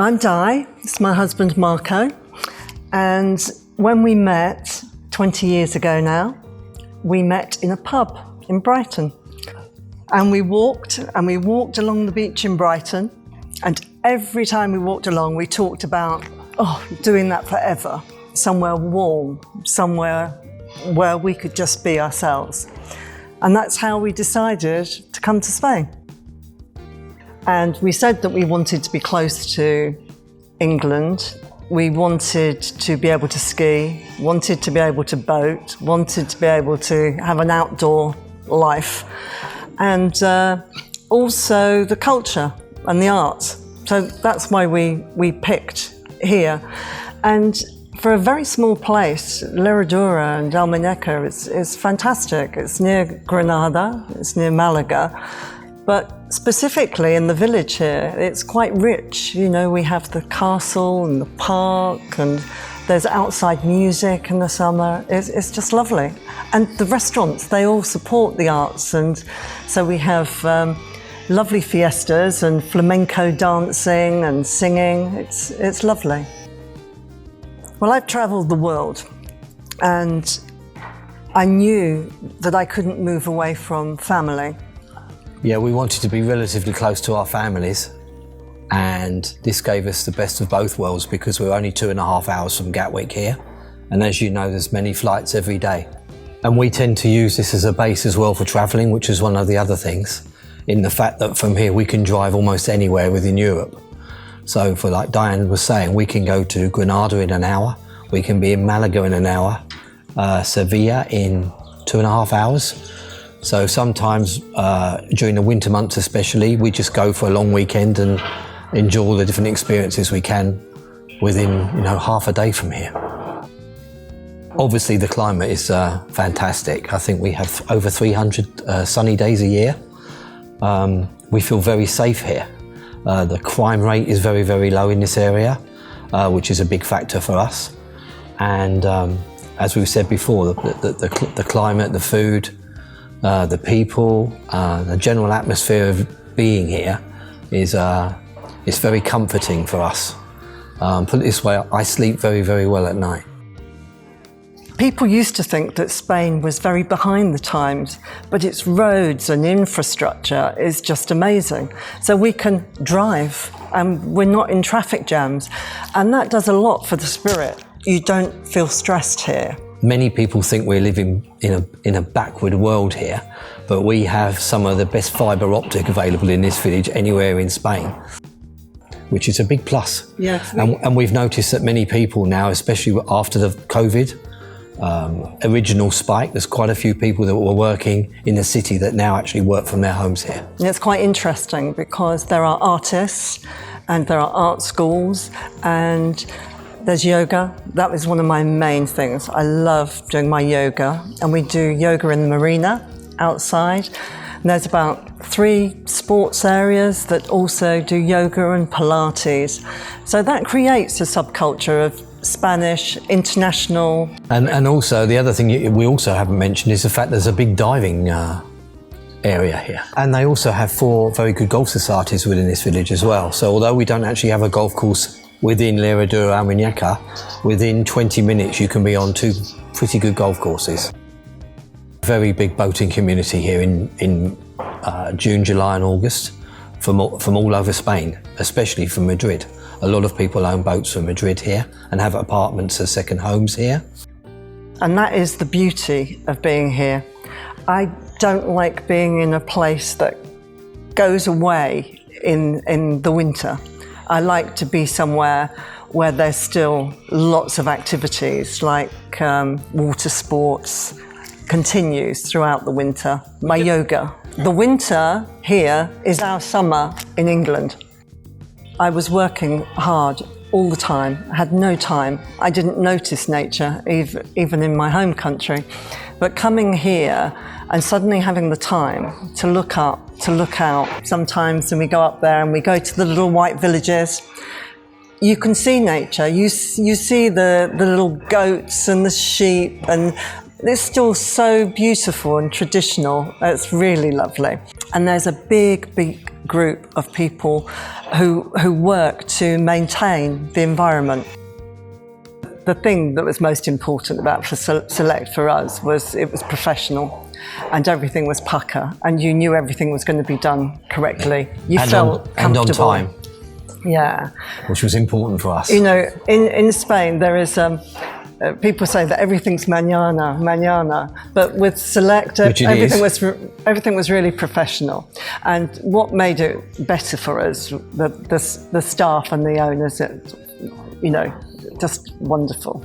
I'm Di, it's my husband Marco, and when we met 20 years ago now, we met in a pub in Brighton. And we walked along the beach in Brighton, and every time we walked along we talked about, doing that forever, somewhere warm, somewhere where we could just be ourselves. And that's how we decided to come to Spain. And we said that we wanted to be close to England. We wanted to be able to ski, wanted to be able to boat, wanted to be able to have an outdoor life, and also the culture and the arts. So that's why we picked here. And for a very small place, Herradura and Almuñécar is fantastic. It's near Granada, it's near Malaga. But specifically in the village here, it's quite rich. You know, we have the castle and the park, and there's outside music in the summer. It's just lovely. And the restaurants, they all support the arts. And so we have lovely fiestas and flamenco dancing and singing. It's lovely. Well, I've traveled the world, and I knew that I couldn't move away from family. Yeah, we wanted to be relatively close to our families, and this gave us the best of both worlds because we're only 2.5 hours from Gatwick here, and as you know, there's many flights every day. And we tend to use this as a base as well for travelling, which is one of the other things, in the fact that from here we can drive almost anywhere within Europe. So for, like Diane was saying, we can go to Granada in an hour, we can be in Malaga in an hour, Sevilla in 2.5 hours. So sometimes during the winter months especially, we just go for a long weekend and enjoy all the different experiences we can within half a day from here. Obviously the climate is fantastic. I think we have over 300 sunny days a year. We feel very safe here. The crime rate is very, very low in this area, which is a big factor for us. And as we've said before, the climate, the food, the people, the general atmosphere of being here is very comforting for us. Put it this way, I sleep very, very well at night. People used to think that Spain was very behind the times, but its roads and infrastructure is just amazing. So we can drive and we're not in traffic jams, and that does a lot for the spirit. You don't feel stressed here. Many people think we're living in a backward world here, but we have some of the best fibre optic available in this village anywhere in Spain, which is a big plus. Yes. And we've noticed that many people now, especially after the COVID original spike, there's quite a few people that were working in the city that now actually work from their homes here. And it's quite interesting because there are artists and there are art schools and there's yoga. That was one of my main things. I love doing my yoga, and we do yoga in the marina outside. And there's about 3 sports areas that also do yoga and Pilates. So that creates a subculture of Spanish, international. And also the other thing we also haven't mentioned is the fact there's a big diving area here. And they also have 4 very good golf societies within this village as well. So although we don't actually have a golf course within Herradura Almuñécar, within 20 minutes you can be on 2 pretty good golf courses. Very big boating community here in June, July and August from all over Spain, especially from Madrid. A lot of people own boats from Madrid here and have apartments as second homes here. And that is the beauty of being here. I don't like being in a place that goes away in the winter. I like to be somewhere where there's still lots of activities, like water sports continues throughout the winter. My yoga. The winter here is our summer in England. I was working hard all the time, I had no time. I didn't notice nature, even in my home country. But coming here and suddenly having the time to look up, to look out, sometimes when we go up there and we go to the little white villages, you can see nature. You see the little goats and the sheep, and it's still so beautiful and traditional. It's really lovely. And there's a big group of people who work to maintain the environment. The thing that was most important about Select for us was it was professional, and everything was pucker, and you knew everything was going to be done correctly. You felt comfortable. And on time. Yeah. Which was important for us. You know, in Spain there is people say that everything's mañana, but with Select, everything was really professional. And what made it better for us, the staff and the owners, you know, just wonderful.